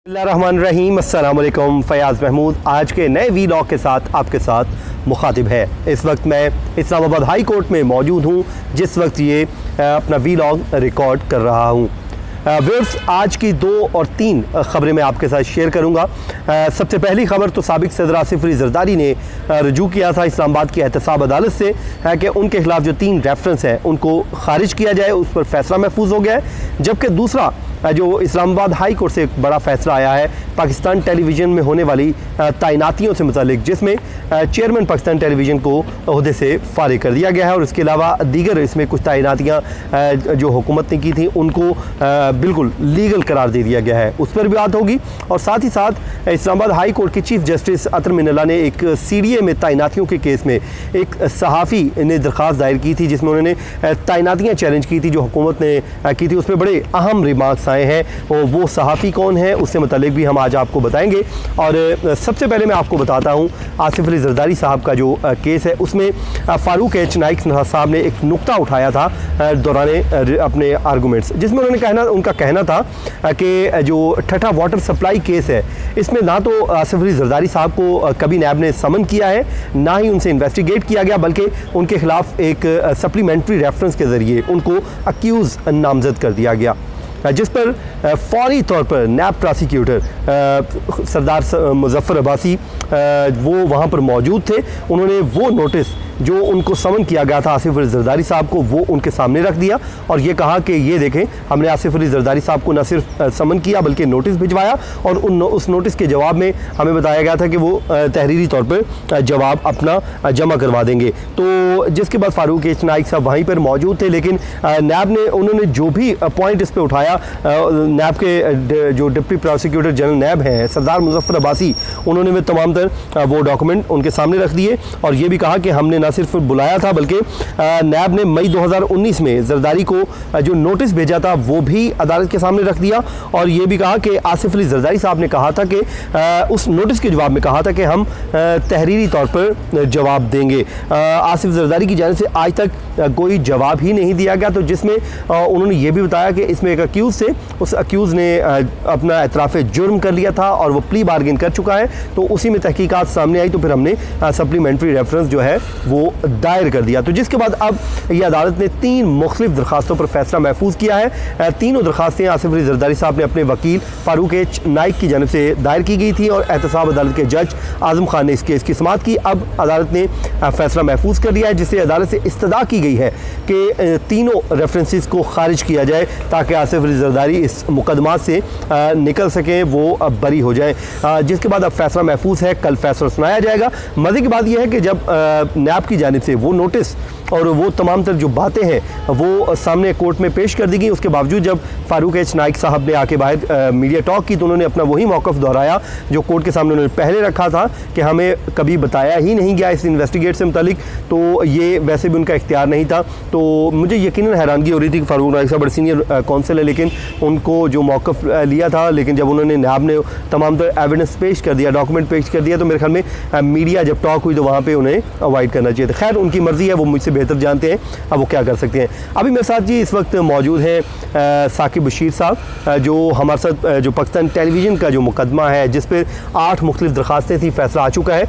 बिस्मिल्लाहिर्रहमानिर्रहीम, अस्सलाम वालेकुम। फ़याज़ महमूद आज के नए वीलॉग के साथ आपके साथ मुखातिब है। इस वक्त मैं इस्लामाबाद हाई कोर्ट में मौजूद हूँ, जिस वक्त ये अपना वीलॉग रिकॉर्ड कर रहा हूँ। व्यूअर्स, आज की 2 और 3 ख़बरें मैं आपके साथ शेयर करूँगा। सबसे पहली खबर तो साबिक़ सदर आसिफ अली ज़रदारी ने रजू किया था इस्लामाबाद की एहतसाब अदालत से कि उनके ख़िलाफ़ जो 3 रेफरेंस हैं उनको ख़ारिज किया जाए, उस पर फ़ैसला महफूज हो गया है। जबकि दूसरा जो इस्लामाबाद हाई कोर्ट से एक बड़ा फ़ैसला आया है पाकिस्तान टेलीविज़न में होने वाली तैनातियों से मुतालिक, जिसमें चेयरमैन पाकिस्तान टेलीविज़न को ओहदे से फ़ारिग कर दिया गया है और उसके अलावा दीगर इसमें कुछ तैनातियाँ जो हुकूमत ने की थी उनको बिल्कुल लीगल करार दे दिया गया है, उस पर भी बात होगी। और साथ ही साथ इस्लामाबाद हाई कोर्ट के चीफ जस्टिस अतर मिनल्ला ने एक CDA में तैनातियों के केस में एक सहाफ़ी ने दरख्वास्त दायर की थी, जिसमें उन्होंने तैनातियाँ चैलेंज की थी जो हुकूमत ने की थी। उसमें बड़े अहम रिमार्क्स आए हैं, और वो सहाफ़ी कौन है उससे मुतालिक भी हम आज आपको बताएंगे। और सबसे पहले मैं आपको बताता हूँ आसिफ अली ज़रदारी साहब का जो केस है, उसमें फ़ारूक एच नाइक साहब ने एक नुक्ता उठाया था दौरान अपने आर्गूमेंट्स, जिसमें उनका कहना था कि जो ठट्ठा वाटर सप्लाई केस है, इसमें ना तो आसिफ अली ज़रदारी साहब को कभी नैब ने समन किया है, ना ही उनसे इन्वेस्टिगेट किया गया, बल्कि उनके ख़िलाफ़ एक सप्लीमेंट्री रेफरेंस के ज़रिए उनको अक्यूज़ नामज़द कर दिया गया, जिस पर फौरी तौर पर नैब प्रोसिक्यूटर सरदार मुजफ्फर अब्बासी वो वहाँ पर मौजूद थे। उन्होंने वो नोटिस जो उनको समन किया गया था आसिफ अली ज़रदारी साहब को, वो उनके सामने रख दिया और ये कहा कि ये देखें, हमने आसिफ अली ज़रदारी साहब को न सिर्फ समन किया बल्कि नोटिस भिजवाया, और उस नोटिस के जवाब में हमें बताया गया था कि वो तहरीरी तौर पर जवाब अपना जमा करवा देंगे। तो जिसके बाद फ़ारूक एच नाइक साहब वहीं पर मौजूद थे, लेकिन नैब ने उन्होंने जो भी पॉइंट इस पर उठाया, नैब के जो डिप्टी प्रोसिक्यूटर जनरल नैब हैं सरदार मुजफ्फर अब्बासी, उन्होंने वे तमाम तर वो डॉक्यूमेंट उनके सामने रख दिए और ये भी कहा कि हमने न सिर्फ बुलाया था बल्कि नैब ने मई 2019 में ज़रदारी को जो नोटिस भेजा था वो भी अदालत के सामने रख दिया, और ये भी कहा कि आसिफ अली ज़रदारी साहब ने कहा था कि उस नोटिस के जवाब में कहा था कि हम तहरीरी तौर पर जवाब देंगे। आसिफ ज़रदारी की जानिब से आज तक कोई जवाब ही नहीं दिया गया, तो जिसमें उन्होंने ये भी बताया कि इसमें एक अक्यूज़ थे, उस अक्यूज़ ने अपना एतराफ़ जुर्म कर लिया था और वो प्ली बार्गेन कर चुका है, तो उसी में तहकीकात सामने आई, तो फिर हमने सप्लीमेंट्री रेफरेंस जो है वो दायर कर दिया। तो जिसके बाद अब ये अदालत ने 3 मुख्तलिफ दरखास्तों पर फैसला महफूज किया है। तीनों दरखास्तें आसिफ अली ज़रदारी साहब ने अपने वकील फ़ारूक एच नाइक की जानिब से दायर की गई थी और एहतसाब अदालत के जज आज़म खान ने इस केस की समाअत की। अब अदालत ने फैसला महफूज कर दिया है, जिससे अदालत से इस्तदा की गई है कि तीनों रेफरेंसेस को खारिज किया जाए ताकि आसिफ अली ज़रदारी इस मुकदमा से निकल सकें, वो अब बरी हो जाए। जिसके बाद अब फैसला महफूज है, कल फैसला सुनाया जाएगा। मज़े की बात यह है कि जब नैब की जानिब से वो नोटिस और वो तमाम तर जो बातें हैं वो सामने कोर्ट में पेश कर दी गई, उसके बावजूद जब फ़ारूक एच नाइक साहब ने आके बाहर मीडिया टॉक की तो उन्होंने अपना वही मौक़िफ़ दोहराया जो कोर्ट के सामने उन्होंने पहले रखा था कि हमें कभी बताया ही नहीं गया इस इन्वेस्टिगेट से मुतालिक, तो ये वैसे भी उनका इख्तियार नहीं था। तो मुझे यकीनन हैरानगी हो रही थी कि फ़ारूक नाइक साहब बड़े सीनियर कौंसल है, लेकिन उनको जो मौक़िफ़ लिया था, लेकिन जब उन्होंने नैब ने तमाम तर एविडेंस पेश कर दिया, डॉक्यूमेंट पेश कर दिया, तो मेरे ख्याल में मीडिया जब टॉक हुई तो वहाँ पर उन्हें अवॉइड करना चाहिए था। खैर, उनकी मर्ज़ी है, वो मुझसे बेहतर जानते हैं अब वो क्या कर सकते हैं। अभी मेरे साथ जी इस वक्त मौजूद हैं साकिब बशीर साहब, जो हमारे साथ जो पाकिस्तान टेलीविज़न का जो मुकदमा है जिस पर 8 मुख्तलिफ दरखास्तें थी, फ़ैसला आ चुका है,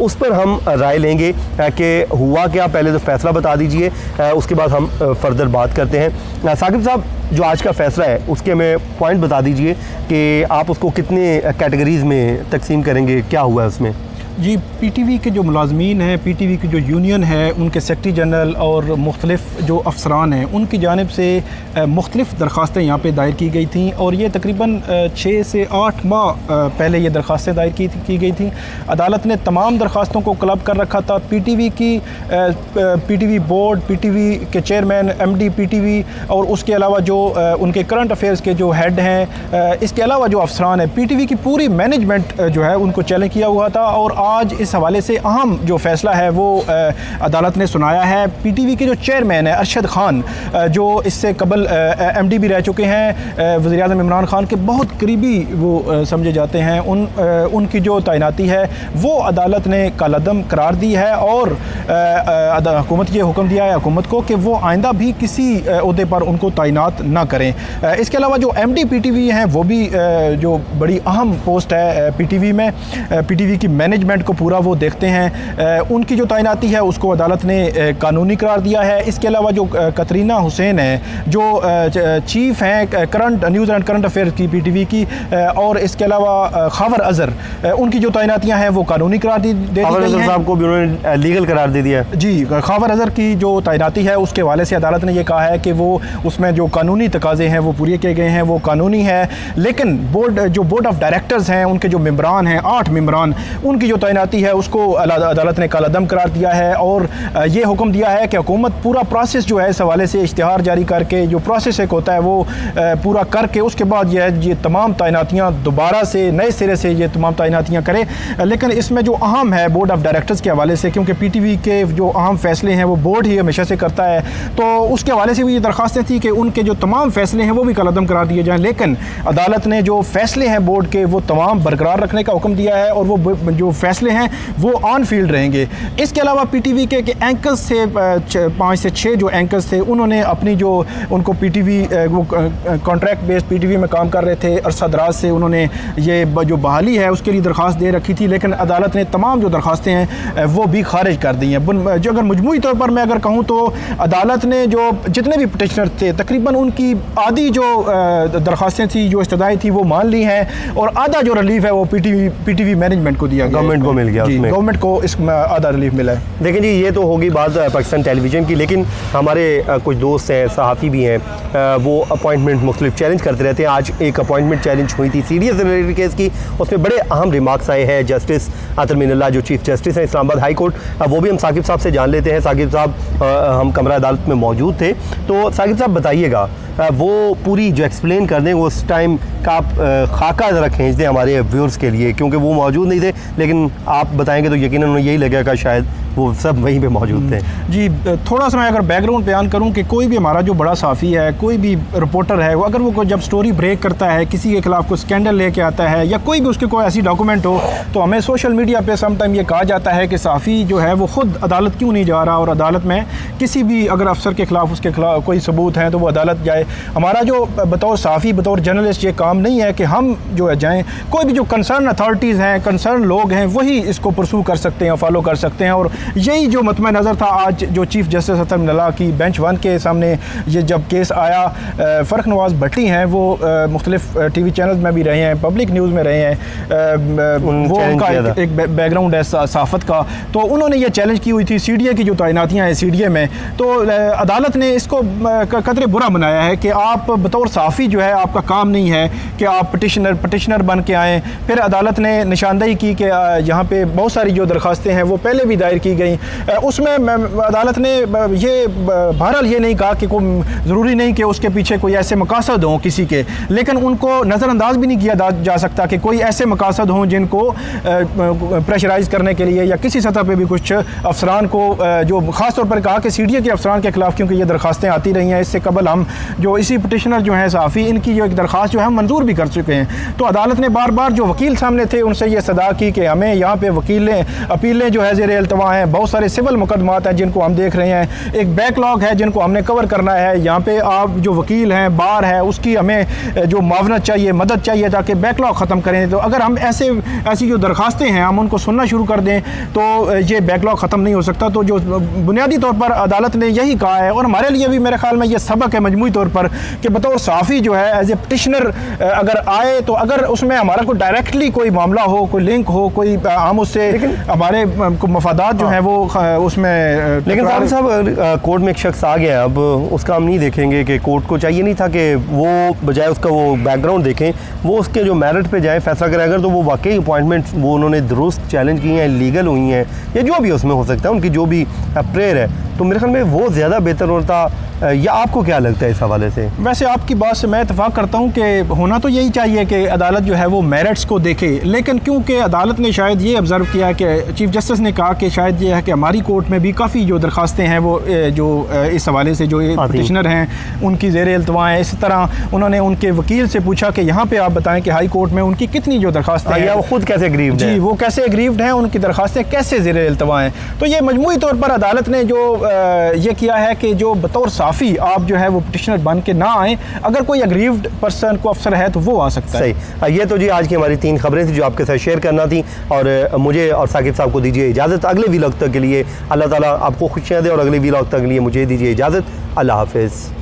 उस पर हम राय लेंगे कि हुआ क्या। पहले तो फ़ैसला बता दीजिए, उसके बाद हम फ़र्दर बात करते हैं। साकिब साहब, जो आज का फ़ैसला है उसके हमें पॉइंट बता दीजिए कि आप उसको कितने कैटेगरीज़ में तकसीम करेंगे, क्या हुआ है उसमें? जी, PTV के जो मुलाजमीन हैं, PTV की जो यूनियन है, उनके सेक्रेटरी जनरल और मुख्तलिफ जो अफसरान हैं, उनकी जानिब से मुख्तलिफ दरख्वास्तें यहाँ पे दायर की गई थी और ये तकरीबन 6 से 8 माह पहले ये दरख्वास्तें दायर की गई थी। अदालत ने तमाम दरख्वास्तों को क्लब कर रखा था। PTV बोर्ड, PTV के चेयरमैन, MD PTV और उसके अलावा जो उनके करंट अफेयर्स के जो हेड हैं, इसके अलावा जो अफसरान हैं, PTV की पूरी मैनेजमेंट जो है उनको चैलेंज किया हुआ था। और आज इस हवाले से अहम जो फैसला है वो अदालत ने सुनाया है। PTV के जो चेयरमैन है अरशद खान, जो इससे कबल MD भी रह चुके हैं, वज़ीर आज़म इमरान खान के बहुत करीबी वो समझे जाते हैं, उनकी जो तैनाती है वो अदालत ने कालअदम करार दी है और हुकूमत ये हुक्म दिया है हुकूमत को कि वो आइंदा भी किसी ओहदे पर उनको तैनात ना करें। इसके अलावा जो MD PTV हैं वो भी जो बड़ी अहम पोस्ट है PTV में, PTV की मैनेजमेंट को पूरा वो देखते हैं, उनकी जो तैनाती है उसको अदालत ने कानूनी करार दिया है। इसके अलावा जो कतरीना हुसैन है जो चीफ हैं current news and current affair की PTV की, और इसके अलावा खावर अजहर, उनकी जो तैनातियाँ हैं वो कानूनी करार दे दी गई हैं। साहब को भी उन्होंने लीगल करार दे दिया जी। खावर अजहर की जो तैनाती है उसके हवाले से अदालत ने यह कहा है कि वो उसमें जो कानूनी तकाजे हैं वो पूरे किए गए हैं, वो कानूनी है। लेकिन बोर्ड ऑफ डायरेक्टर्स हैं, उनके जो मेंबरान हैं 8 मेंबरान, उनकी जो तैनाती है उसको अदालत ने कालअदम करार दिया है और ये हुक्म दिया है कि हुकूमत पूरा प्रोसेस जो है इस हवाले से इश्तिहार जारी करके जो प्रोसेस एक होता है वो पूरा करके उसके बाद ये तमाम तैनातियाँ दोबारा से नए सिरे से ये तमाम तैनातियाँ करे। लेकिन इसमें जो अहम है बोर्ड ऑफ डायरेक्टर्स के हवाले से, क्योंकि PTV के जो अहम फैसले हैं वो बोर्ड ही हमेशा से करता है, तो उसके हवाले से भी ये दरख्वास्तें थी कि उनके जो तमाम फैसले हैं वो भी कालअदम करा दिए जाएँ। लेकिन अदालत ने जो फैसले हैं बोर्ड के वो तमाम बरकरार रखने का हुक्म दिया है और वो जो फैसले हैं वो ऑन फील्ड रहेंगे। इसके अलावा PTV के एंकर्स से 5 से 6 जो एंकर्स थे उन्होंने अपनी जो उनको PTV वो कॉन्ट्रैक्ट बेस्ड PTV में काम कर रहे थे अरसा दराज से, उन्होंने ये जो बहाली है उसके लिए दरख्वास्त दे रखी थी, लेकिन अदालत ने तमाम जो दरख्वास्तें हैं वो भी खारिज कर दी हैं। जो अगर मजमूई तौर पर मैं अगर कहूँ तो अदालत ने जो जितने भी पिटिशनर थे तकरीबन उनकी आधी जो दरख्वास्तें थी जो इस्तदाई थी वो मान ली हैं और आधा जो रिलीफ है वो PTV मैनेजमेंट को दिया गया, गवर्नमेंट को मिल गया, गवर्नमेंट को इसमें आधा रिलीफ मिला है। देखें जी, ये तो होगी बात पाकिस्तान टेलीविज़न की, लेकिन हमारे कुछ दोस्त हैं, सहाफ़ी भी हैं, वो अपॉइंटमेंट मुख्तलिफ चैलेंज करते रहते हैं। आज एक अपॉइंटमेंट चैलेंज हुई थी सीरियस रिलेटेड केस की, उसमें बड़े अहम रिमार्क्स आए हैं जस्टिस अतर मीनल्लाह जो चीफ जस्टिस हैं इस्लामाबाद हाई कोर्ट, वो भी हम साकिब साहब से जान लेते हैं। साकिब साहब, हम कमरा अदालत में मौजूद थे, तो साकिब साहब बताइएगा वो पूरी जो एक्सप्लेन कर दें उस टाइम का आप खाका ज़रा खींच दें हमारे व्यूअर्स के लिए, क्योंकि वो मौजूद नहीं थे, लेकिन आप बताएंगे तो यकीनन उन्हें यही लगेगा शायद वो सब वहीं पे मौजूद थे। जी, थोड़ा सा मैं अगर बैकग्राउंड बयान करूं कि कोई भी हमारा जो बड़ा साफ़ी है, कोई भी रिपोर्टर है, वो अगर वो जब स्टोरी ब्रेक करता है, किसी के खिलाफ कोई स्कैंडल लेके आता है या कोई भी उसके कोई ऐसी डॉक्यूमेंट हो, तो हमें सोशल मीडिया पे समटाइम ये कहा जाता है कि साफ़ी जो है वो ख़ुद अदालत क्यों नहीं जा रहा, और अदालत में किसी भी अगर अफसर के खिलाफ उसके खिलाफ कोई सबूत है तो वो अदालत जाए। हमारा जो बतौर साफ़ी बतौर जर्नलिस्ट ये काम नहीं है कि हम जो है जाएँ, कोई भी जो कंसर्न अथॉरिटीज़ हैं, कंसर्न लोग हैं, वही इसको परसू कर सकते हैं, फॉलो कर सकते हैं। और यही जो मतमा नज़र था आज जो चीफ जस्टिस अतर मीनल्लाह की बेंच 1 के सामने ये जब केस आया, फ़र्क नवाज़ भट्टी हैं, वो मुख्तलिफ TV चैनल्स में भी रहे हैं, पब्लिक न्यूज़ में रहे हैं, वो उनका एक बैकग्राउंड है सहाफ़त का, तो उन्होंने ये चैलेंज की हुई थी CDA की जो तैनातियाँ हैं CDA में। तो अदालत ने इसको कदरे बुरा बनाया है कि आप बतौर साफ़ी जो है आपका काम नहीं है कि आप पटिशनर बन के आएँ। फिर अदालत ने निशानदेही की कि यहाँ पे बहुत सारी जो दरख्वास्तें हैं वो पहले भी दायर की गई, उसमें अदालत ने ये बहरहाल ये नहीं कहा कि कोई ज़रूरी नहीं कि उसके पीछे कोई ऐसे मकासद हों किसी के, लेकिन उनको नज़रअंदाज भी नहीं किया जा सकता कि कोई ऐसे मकासद हों जिनको प्रेशराइज़ करने के लिए या किसी सतह पे भी कुछ अफसरान को जो ख़ास तौर पर कहा कि CDA के अफसरान के ख़िलाफ़ क्योंकि ये दरख्वास्तें आती रही हैं, इससे कबल हम जो इसी पटिशनर जो हैं साफ़ी, इनकी जो एक दरख्वास्त जो है हम मंजूर भी कर चुके हैं। तो अदालत ने बार बार जो वकील सामने थे उनसे ये सदा की कि हमें यहाँ पर अपीलें जो है ज़ेर अल्तवा हैं, बहुत सारे सिविल मुकदमात हैं जिनको हम देख रहे हैं, एक बैकलॉग है जिनको हमने कवर करना है। यहाँ पे आप जो वकील हैं, बार है, उसकी हमें जो मावनत चाहिए, मदद चाहिए ताकि बैकलॉग ख़त्म करें। तो अगर हम ऐसी जो दरख्वास्तें हैं हम उनको सुनना शुरू कर दें तो ये बैकलॉग ख़त्म नहीं हो सकता। तो जो बुनियादी तौर पर अदालत ने यही कहा है, और हमारे लिए भी मेरे ख्याल में ये सबक है मजमूई तौर पर कि बतौर साफ़ी जो है एज ए पटिशनर अगर आए तो अगर उसमें हमारा कोई डायरेक्टली कोई मामला हो, कोई लिंक हो, कोई हम उससे हमारे मफादात जो हैं वो उसमें, लेकिन साहब कोर्ट में एक शख्स आ गया, अब उसका हम नहीं देखेंगे कि कोर्ट को चाहिए नहीं था कि वो बजाय उसका वो बैकग्राउंड देखें, वो उसके जो मेरिट पे जाए फैसला करें। अगर तो वो वाकई अपॉइंटमेंट्स वो उन्होंने दुरुस्त चैलेंज की हैं, लीगल हुई हैं या जो भी उसमें हो सकता है, उनकी जो भी प्रेयर है तो मेरे ख्याल में वो ज़्यादा बेहतर होता, या आपको क्या लगता है इस हवाले से? वैसे आपकी बात से मैं इत्तेफाक करता हूँ कि होना तो यही चाहिए कि अदालत जो है वो मेरिट्स को देखे, लेकिन क्योंकि अदालत ने शायद ये ऑब्ज़र्व किया कि चीफ जस्टिस ने कहा कि शायद ये है कि हमारी कोर्ट में भी काफ़ी जो दरख्वास्तें हैं वो जो इस हवाले से जो पिटिशनर हैं उनकी ज़ेर इल्तवा हैं। इस तरह उन्होंने उनके वकील से पूछा कि यहाँ पर आप बताएँ कि हाई कोर्ट में उनकी कितनी जो दरख्वास्तें हैं, वो खुद कैसे एग्रीव्ड हैं, जी वो कैसे एग्रीव्ड हैं, उनकी दरख्वास्तें कैसे ज़ेर इल्तवा हैं। तो ये मजमूई तौर पर अदालत ने जो ये किया है कि जो बतौर साफ़ी आप जो है वो पिटिशनर बन के ना आए, अगर कोई अग्रीव्ड पर्सन को अफसर है तो वो आ सकता है। सही। ये तो जी आज की हमारी 3 खबरें थी जो आपके साथ शेयर करना थी, और मुझे और साकिब साहब को दीजिए इजाज़त। अगले वीलॉग तक के लिए अल्लाह ताला आपको खुशियाँ दे, और अगले वीलॉग तक के लिए मुझे दीजिए इजाज़त। अल्लाह हाफिज़।